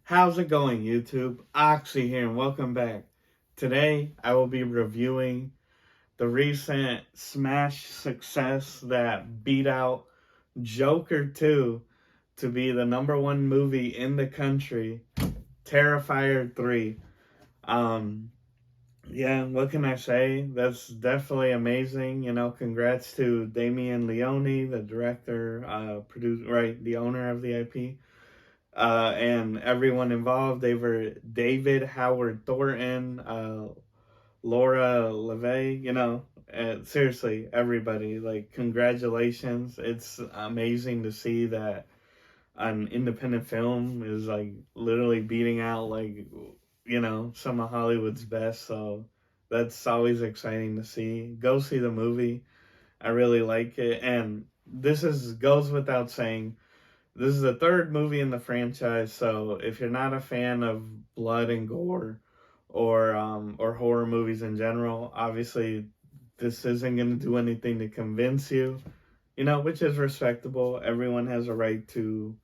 How's it going, YouTube? Oxy here, and welcome back. Today, I will be reviewing the recent smash success that beat out Joker 2 to be the number one movie in the country, Terrifier 3. Um, yeah, what can I say? That's definitely amazing. Congrats to Damien Leone, the director, producer, right, the owner of the IP. And everyone involved. They were David Howard Thornton, Laura LeVay. Seriously, everybody. Like, congratulations! It's amazing to see that an independent film is like literally beating out some of Hollywood's best. So that's always exciting to see. Go see the movie. I really like it, and this is goes without saying, this is the third movie in the franchise, so if you're not a fan of blood and gore or horror movies in general, obviously this isn't going to do anything to convince you, which is respectable. Everyone has a right to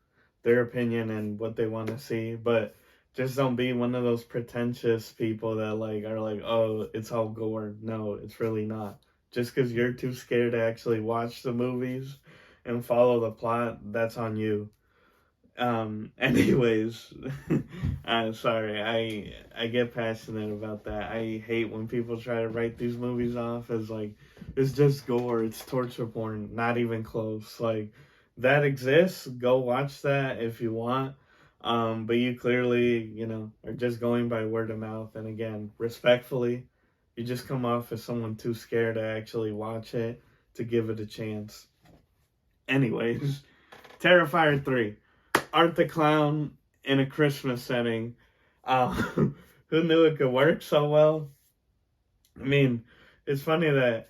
their opinion and what they want to see, but just don't be one of those pretentious people that are like, "Oh, it's all gore." No, it's really not. Just because you're too scared to actually watch the movies and follow the plot, that's on you. Anyways, sorry, I get passionate about that. I hate when people try to write these movies off as like it's just gore, it's torture porn. Not even close. Like, that exists. Go watch that if you want. But you clearly, are just going by word of mouth. And again, respectfully, you just come off as someone too scared to actually watch it, to give it a chance. Anyways, Terrifier 3. Art the Clown in a Christmas setting. Uh, who knew it could work so well? I mean, it's funny that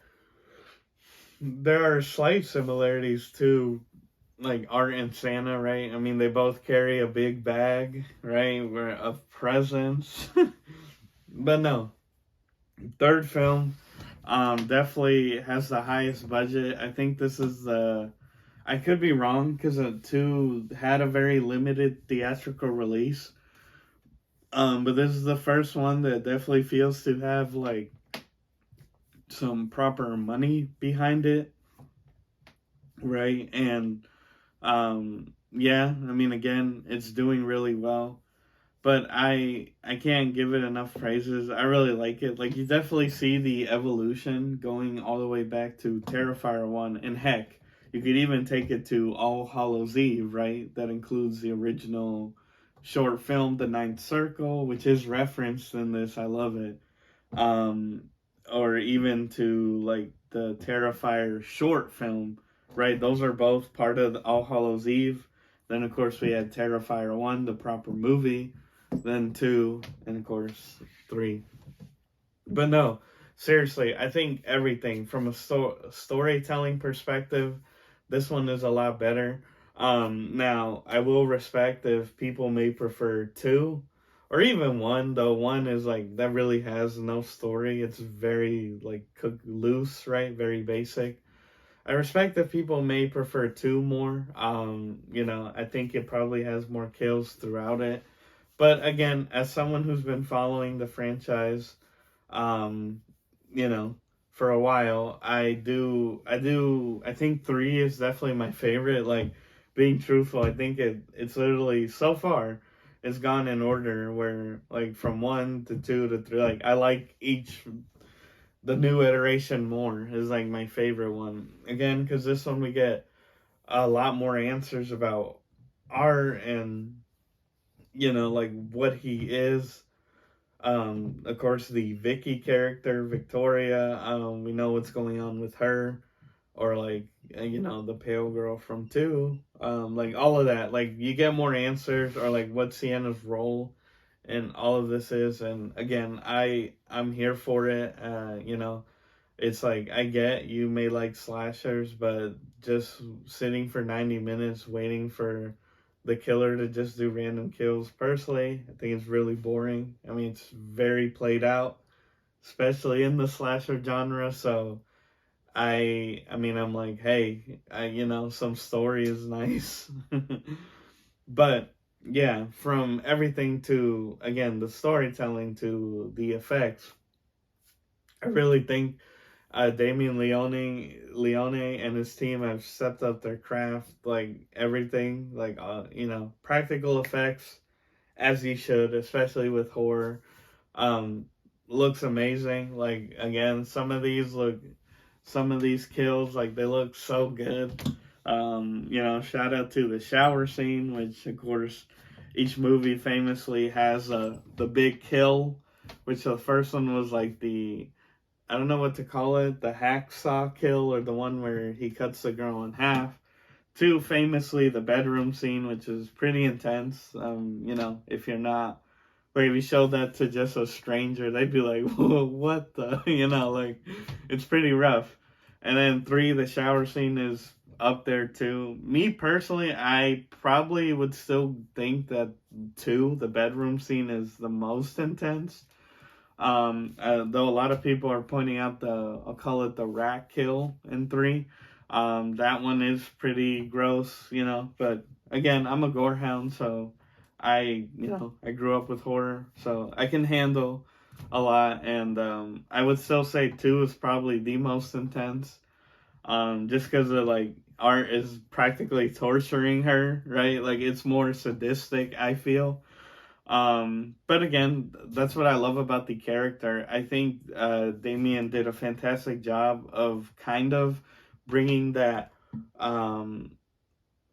there are slight similarities to like Art and Santa, right? I mean, they both carry a big bag, right, of presents. But no, third film definitely has the highest budget. I think this is the I could be wrong because 2 had a very limited theatrical release. But this is the first one that definitely feels to have like some proper money behind it, right? And yeah, I mean, again, it's doing really well. But I can't give it enough praises. I really like it. Like, you definitely see the evolution going all the way back to Terrifier 1. And heck, you could even take it to All Hallows Eve, right? That includes the original short film, The Ninth Circle, which is referenced in this. I love it. Um, or even to, like, the Terrifier short film, right? Those are both part of All Hallows Eve. Then, of course, we had Terrifier 1, the proper movie, then 2, and of course 3. But no, seriously, I think everything from a storytelling perspective, this one is a lot better. Now, I will respect if people may prefer 2 or even 1, though 1 is like, that really has no story. It's very like loose, right? Very basic. I respect that people may prefer 2 more. I think it probably has more kills throughout it. But again, as someone who's been following the franchise, um, you know, for a while, I think 3 is definitely my favorite. Like, being truthful, I think it's literally, so far, it's gone in order where, like, from 1 to 2 to 3, like, I like the new iteration more is like my favorite one. Again, because this one we get a lot more answers about Art and like what he is. Of course, the Vicky character, Victoria. We know what's going on with her, or like the pale girl from 2. Like, all of that. Like, you get more answers, or like what Sienna's role and all of this is. And again, I'm here for it. It's like, I get you may like slashers, but just sitting for 90 minutes waiting for the killer to just do random kills, personally, I think it's really boring. I mean, it's very played out, especially in the slasher genre. So I mean, I'm like, hey, some story is nice. But yeah, from everything to, again, the storytelling to the effects, I really think Damien Leone and his team have stepped up their craft, like everything, like practical effects as he should, especially with horror. Um, Looks amazing. Like again, some of these kills, like they look so good. Shout out to the shower scene, which of course each movie famously has the big kill, which the first one was like the, I don't know what to call it, the hacksaw kill, or the one where he cuts the girl in half. Two, famously, the bedroom scene, which is pretty intense. If you're not, like, if you showed that to just a stranger, they'd be like, "Whoa, what the?" Like, it's pretty rough. And then three, the shower scene is up there too. Me personally, I probably would still think that two, the bedroom scene, is the most intense. Though a lot of people are pointing out I'll call it the rat kill in three. That one is pretty gross, but again, I'm a gore hound, so I grew up with horror, so I can handle a lot, and I would still say two is probably the most intense, just because of like art is practically torturing her, right? Like it's more sadistic, I feel. But again, that's what I love about the character. I think Damien did a fantastic job of kind of bringing that, um,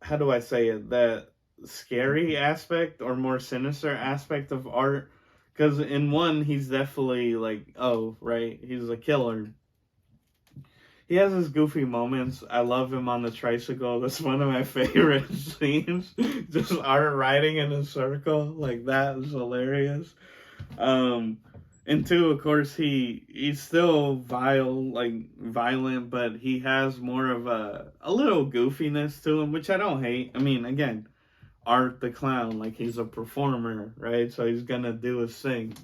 how do I say it, that scary aspect or more sinister aspect of art. Because in one, he's definitely like, oh, right, he's a killer. He has his goofy moments. I love him on the tricycle. That's one of my favorite scenes. Just Art riding in a circle. Like, that is hilarious. Um, and two, of course, he's still violent, but he has more of a little goofiness to him, which I don't hate. I mean, again, Art the clown, like he's a performer, right? So he's gonna do his thing.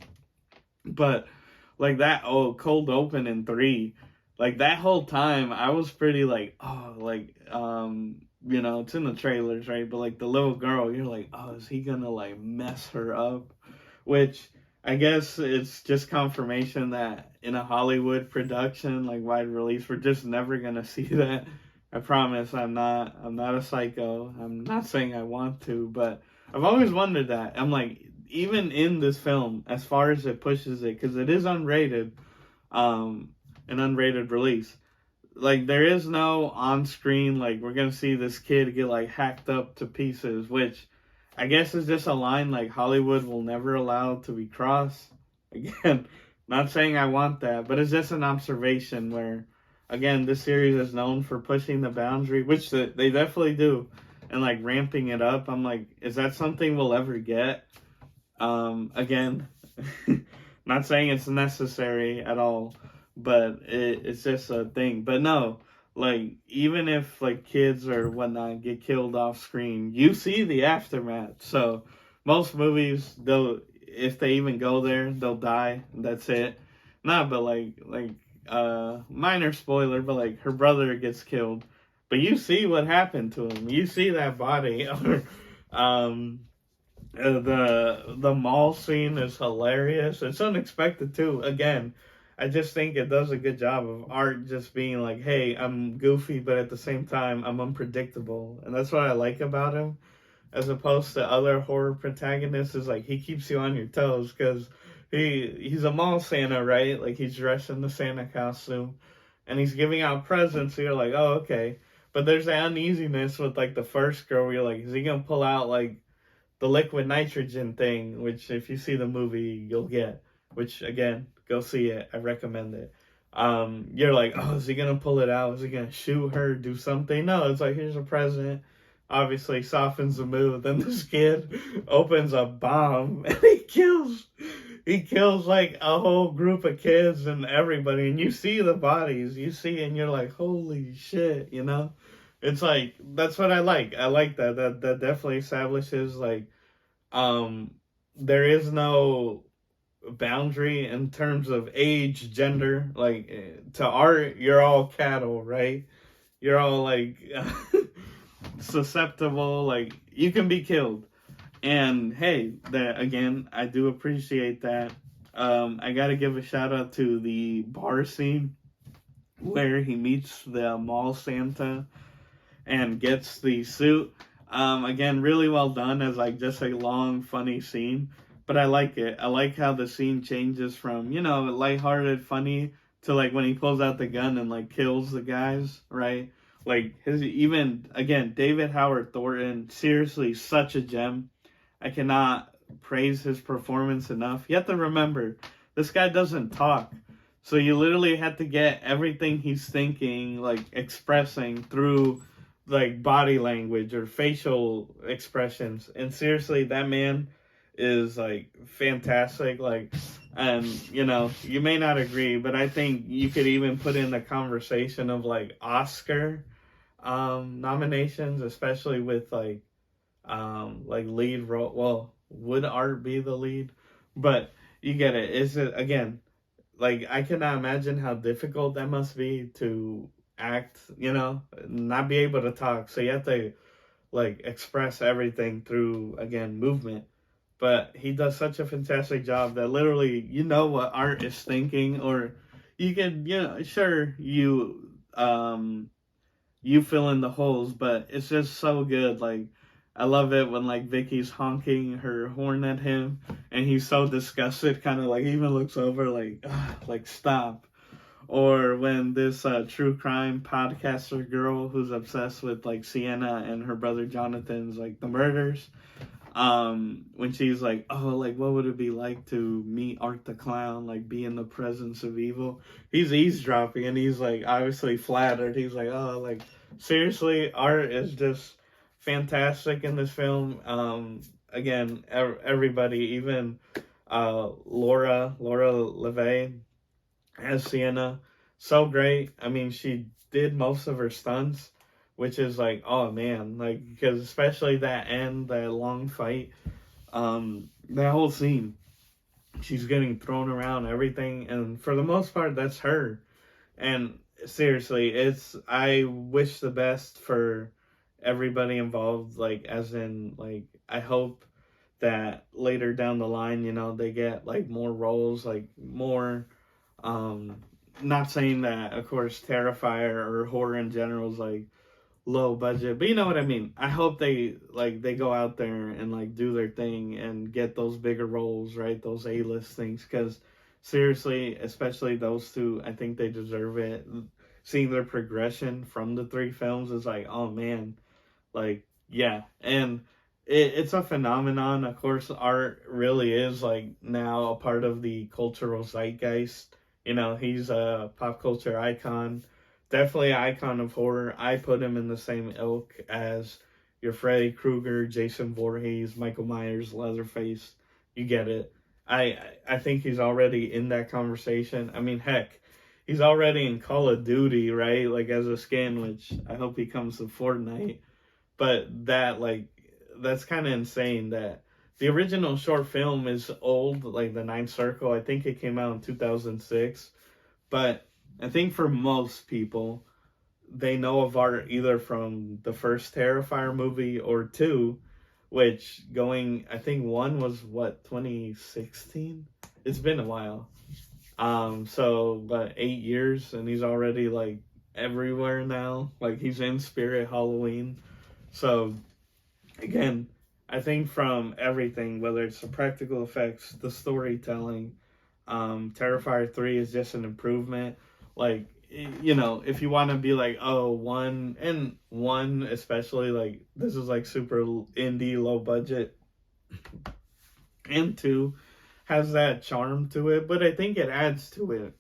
But like that cold open in three, like that whole time I was pretty like, oh, like it's in the trailers, right? But like the little girl, you're like, oh, is he gonna like mess her up? Which I guess it's just confirmation that in a Hollywood production, like wide release, we're just never gonna see that. I promise I'm not a psycho. I'm not saying I want to, but I've always wondered that. I'm like, even in this film, as far as it pushes it, because it is unrated, um, an unrated release. Like there is no on screen, like we're gonna see this kid get like hacked up to pieces, which I guess is just a line like Hollywood will never allow to be crossed. Again, not saying I want that, but it's just an observation where, again, this series is known for pushing the boundary, which they definitely do, and like ramping it up. I'm like, is that something we'll ever get? Again, not saying it's necessary at all, but it's just a thing. But no, like even if like kids or whatnot get killed off screen, you see the aftermath. So most movies, they'll, if they even go there, they'll die. That's it. Nah, but minor spoiler, but like her brother gets killed, but you see what happened to him. You see that body, or um the mall scene is hilarious. It's unexpected too. Again, I just think it does a good job of Art just being like, "Hey, I'm goofy, but at the same time, I'm unpredictable," and that's what I like about him, as opposed to other horror protagonists. Is like he keeps you on your toes because he's a mall Santa, right? Like he's dressed in the Santa costume, and he's giving out presents. So you're like, "Oh, okay." But there's that uneasiness with like the first girl. Where you're like, "Is he gonna pull out like the liquid nitrogen thing," which if you see the movie you'll get, which again, go see it, I recommend it. You're like, oh, is he gonna pull it out, is he gonna shoot her, do something? No, it's like, here's a present, obviously softens the mood. Then this kid opens a bomb and he kills like a whole group of kids and everybody, and you see the bodies, you see, and you're like, holy shit. It's like, that's what I like that definitely establishes like, um there is no boundary in terms of age, gender. Like to Art, you're all cattle, right? You're all like susceptible, like you can be killed. And hey, that again, I do appreciate that. I gotta give a shout out to the bar scene where he meets the mall Santa and gets the suit. Again, really well done as like just a long, funny scene. But I like it. I like how the scene changes from, lighthearted, funny to like when he pulls out the gun and like kills the guys, right? Like his even again, David Howard Thornton, seriously such a gem. I cannot praise his performance enough. You have to remember, this guy doesn't talk. So you literally have to get everything he's thinking, like expressing through like body language or facial expressions. And seriously, that man is like fantastic. Like, and you may not agree, but I think you could even put in the conversation of like Oscar nominations, especially with like lead role. Well, would art be the lead? But you get it. Is it again? Like I cannot imagine how difficult that must be to act. Not be able to talk. So you have to like express everything through again movement. But he does such a fantastic job that literally what art is thinking, or you can sure you fill in the holes, but it's just so good. Like, I love it when like Vicky's honking her horn at him, and he's so disgusted, kind of like even looks over, like stop. Or when this true crime podcaster girl who's obsessed with like Sienna and her brother Jonathan's like the murders, when she's like, oh, like what would it be like to meet Art the Clown, like be in the presence of evil? He's eavesdropping and he's like obviously flattered. He's like, oh, like seriously, Art is just fantastic in this film. Again, everybody, even Laura LeVay as Sienna, so great. I mean, she did most of her stunts, which is like, oh man, like because especially that end, that long fight, that whole scene, she's getting thrown around everything, and for the most part, that's her. And seriously, I wish the best for everybody involved. Like, as in, like, I hope that later down the line, they get like more roles, like more. Um, Not saying that, of course, Terrifier or horror in general is like low budget, but you know what I mean. I hope they go out there and like do their thing and get those bigger roles, right? Those A-list things, because seriously, especially those two, I think they deserve it. Seeing their progression from the three films is like, oh man, like yeah. And it's a phenomenon. Of course, art really is like now a part of the cultural zeitgeist. He's a pop culture icon, definitely an icon of horror. I put him in the same ilk as your Freddy Krueger, Jason Voorhees, Michael Myers, Leatherface. You get it. I think he's already in that conversation. I mean, heck, he's already in Call of Duty, right? Like as a skin, which I hope he comes to Fortnite. But that's kind of insane that the original short film is old, like The Ninth Circle. I think it came out in 2006. But I think for most people, they know of art either from the first Terrifier movie or two, which I think one was what, 2016? It's been a while. But 8 years and he's already like everywhere now. Like he's in Spirit Halloween. So again, I think from everything, whether it's the practical effects, the storytelling, Terrifier 3 is just an improvement. Like, if you want to be like, oh, one especially, like, this is like super indie, low budget, and two has that charm to it, but I think it adds to it.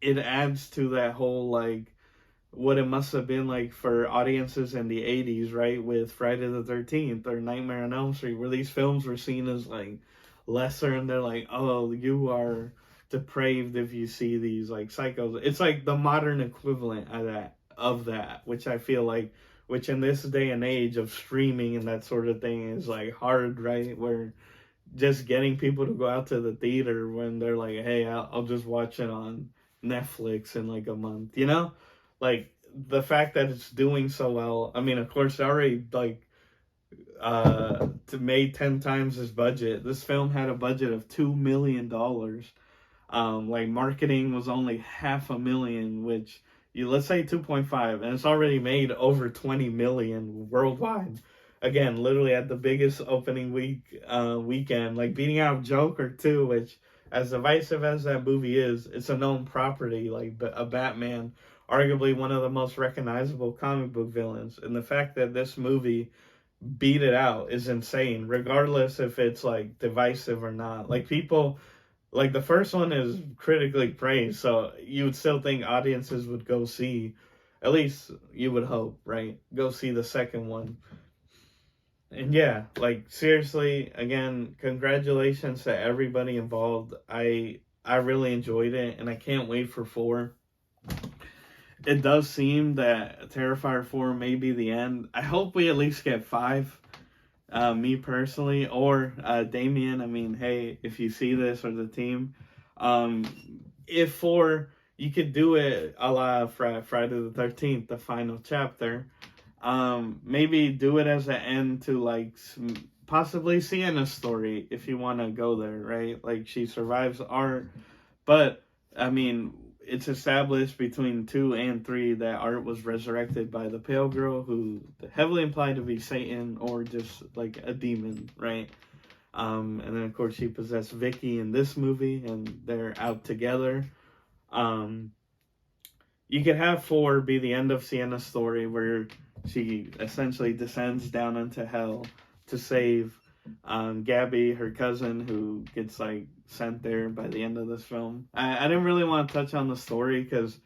It adds to that whole, like, what it must have been like for audiences in the 80s, right? With Friday the 13th or Nightmare on Elm Street, where these films were seen as like lesser and they're like, oh, you are depraved if you see these like psychos. It's like the modern equivalent of that, which I feel like, which in this day and age of streaming and that sort of thing is like hard, right? Where just getting people to go out to the theater when they're like, hey, I'll just watch it on Netflix in like a month, like the fact that it's doing so well. I mean, of course, it already like to made 10 times his budget. This film had a budget of $2 million. Like marketing was only $500,000, which you let's say 2.5, and it's already made over 20 million worldwide. Again, literally at the biggest opening weekend, like beating out Joker too, which as divisive as that movie is, it's a known property, like a Batman, arguably one of the most recognizable comic book villains. And the fact that this movie beat it out is insane, regardless if it's like divisive or not. Like people like the first one is critically praised, so you would still think audiences would go see, at least you would hope, right? Go see the second one. And yeah, like seriously, again, congratulations to everybody involved. I really enjoyed it, and I can't wait for 4. It does seem that Terrifier 4 may be the end. I hope we at least get 5. Me personally, or Damien. I mean, hey, if you see this or the team, if 4, you could do it a la Friday the 13th, the final chapter. Maybe do it as an end to like possibly Sienna's story if you want to go there, right? Like she survives Art, but I mean, it's established between 2 and 3 that Art was resurrected by the Pale Girl, who heavily implied to be Satan or just like a demon, right? And then of course she possessed Vicky in this movie, and they're out together. You could have 4 be the end of Sienna's story, where she essentially descends down into hell to save Gabby, her cousin, who gets like sent there by the end of this film. I didn't really want to touch on the story because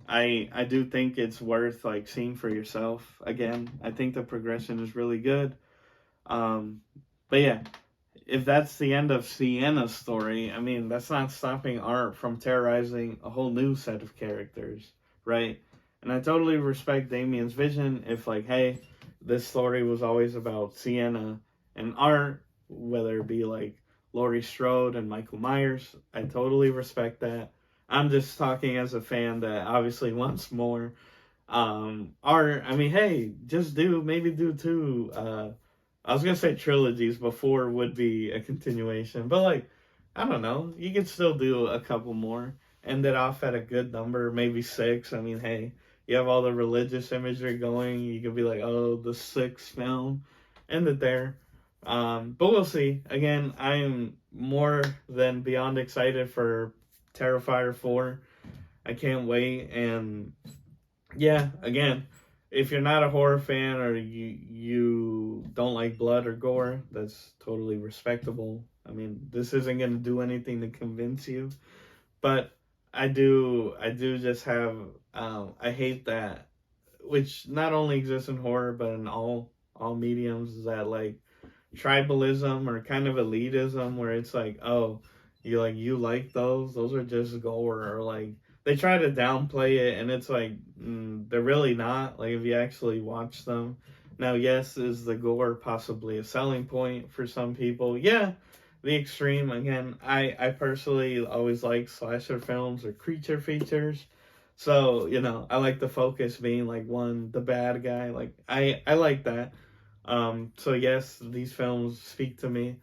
I do think it's worth like seeing for yourself. Again, I think the progression is really good. But yeah, if that's the end of Sienna's story, I mean, that's not stopping Art from terrorizing a whole new set of characters, right? And I totally respect Damien's vision. If like, hey, this story was always about Sienna and Art, whether it be like Laurie Strode and Michael Myers, I totally respect that. I'm just talking as a fan that obviously wants more. Art, I mean, hey, just maybe do 2. I was gonna say trilogies, but 4 would be a continuation. But like, I don't know, you could still do a couple more. End it off at a good number, maybe 6. I mean, hey, you have all the religious imagery going. You could be like, oh, the 6th film. End it there. But we'll see. Again, I am more than beyond excited for Terrifier 4. I can't wait. And yeah, again, if you're not a horror fan or you don't like blood or gore, that's totally respectable. I mean, this isn't going to do anything to convince you. But I do just have, I hate that, which not only exists in horror, but in all mediums, is that like tribalism or kind of elitism, where it's like, oh, you like those are just gore, or like they try to downplay it, and it's like they're really not. Like if you actually watch them. Now, yes, is the gore possibly a selling point for some people? Yeah, the extreme. Again, I personally always like slasher films or creature features. So, I like the focus being like the bad guy. Like I like that. So yes, these films speak to me.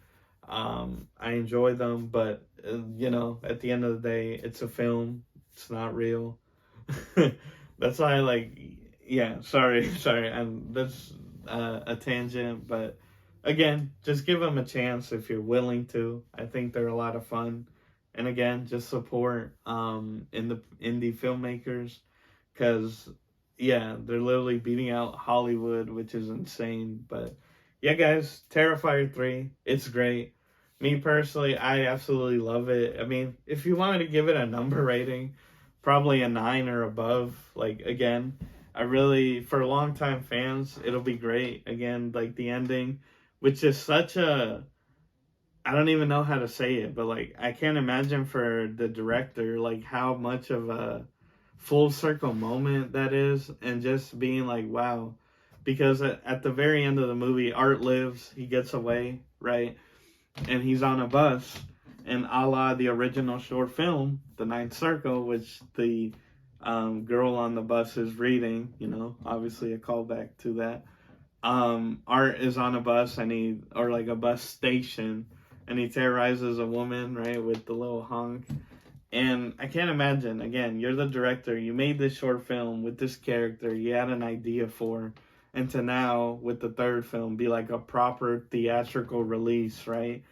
I enjoy them, but at the end of the day, it's a film. It's not real. That's why I like. Yeah, sorry, and that's a tangent, but again, just give them a chance if you're willing to. I think they're a lot of fun, and again, just support in the indie filmmakers, because yeah, they're literally beating out Hollywood, which is insane. But yeah, guys, Terrifier 3, it's great. Me personally, I absolutely love it. I mean, if you wanted to give it a number rating, probably a 9 or above. Like, again, for longtime fans, it'll be great. Again, like the ending, which is such I don't even know how to say it, but like, I can't imagine for the director, like how much of a full circle moment that is, and just being like, wow. Because at the very end of the movie, Art lives, he gets away, right? And he's on a bus, and a la the original short film, The Ninth Circle, which the girl on the bus is reading, obviously a callback to that. Art is on a bus or like a bus station, and he terrorizes a woman, right, with the little honk. And I can't imagine, again, you're the director, you made this short film with this character you had an idea for, and to now, with the third film, be like a proper theatrical release, right?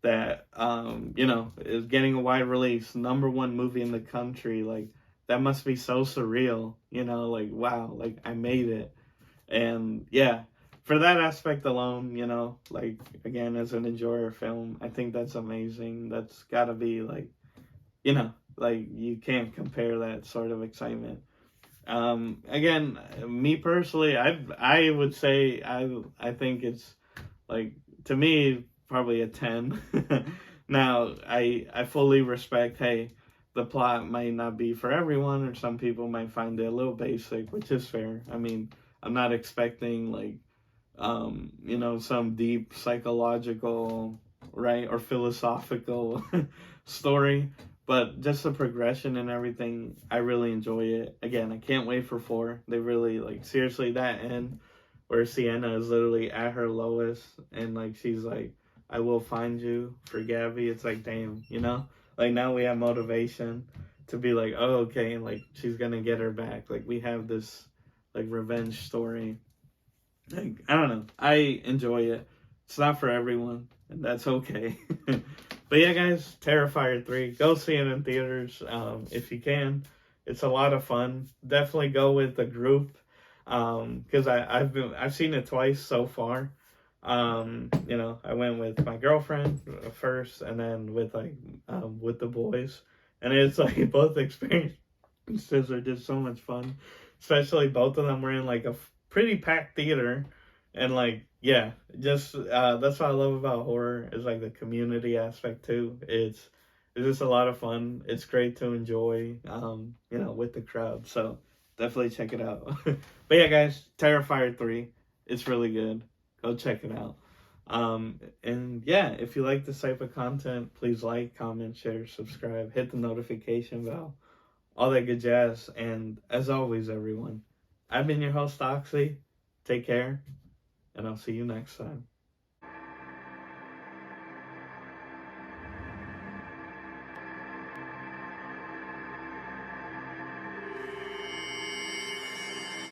That, is getting a wide release, number one movie in the country. Like, that must be so surreal, like, wow, like, I made it. And yeah, for that aspect alone, like, again, as an enjoyer film, I think that's amazing. That's gotta be like, like you can't compare that sort of excitement. Again, me personally, I would say I think it's like, to me, probably a 10. Now, I fully respect, hey, the plot might not be for everyone, or some people might find it a little basic, which is fair. I mean, I'm not expecting like some deep psychological, right, or philosophical story, but just the progression and everything, I really enjoy it. Again, I can't wait for 4. They really, like, seriously, that end where Sienna is literally at her lowest, and like she's like, I will find you for Gabby. It's like, damn, like, now we have motivation to be like, oh, okay, like she's gonna get her back. Like, we have this like revenge story. Like, I don't know. I enjoy it. It's not for everyone, and that's okay. But yeah, guys, Terrifier 3. Go see it in theaters if you can. It's a lot of fun. Definitely go with the group, because I've seen it twice so far. I went with my girlfriend first, and then with the boys, and it's like both experiences are just so much fun. Especially both of them were in like a pretty packed theater, and like, yeah, just that's what I love about horror, is like the community aspect too. It's just a lot of fun. It's great to enjoy, with the crowd. So definitely check it out. But yeah, guys, Terrifier 3, it's really good. Go check it out. And yeah, if you like this type of content, please like, comment, share, subscribe, hit the notification bell, all that good jazz. And as always, everyone, I've been your host, Oxy. Take care, and I'll see you next time.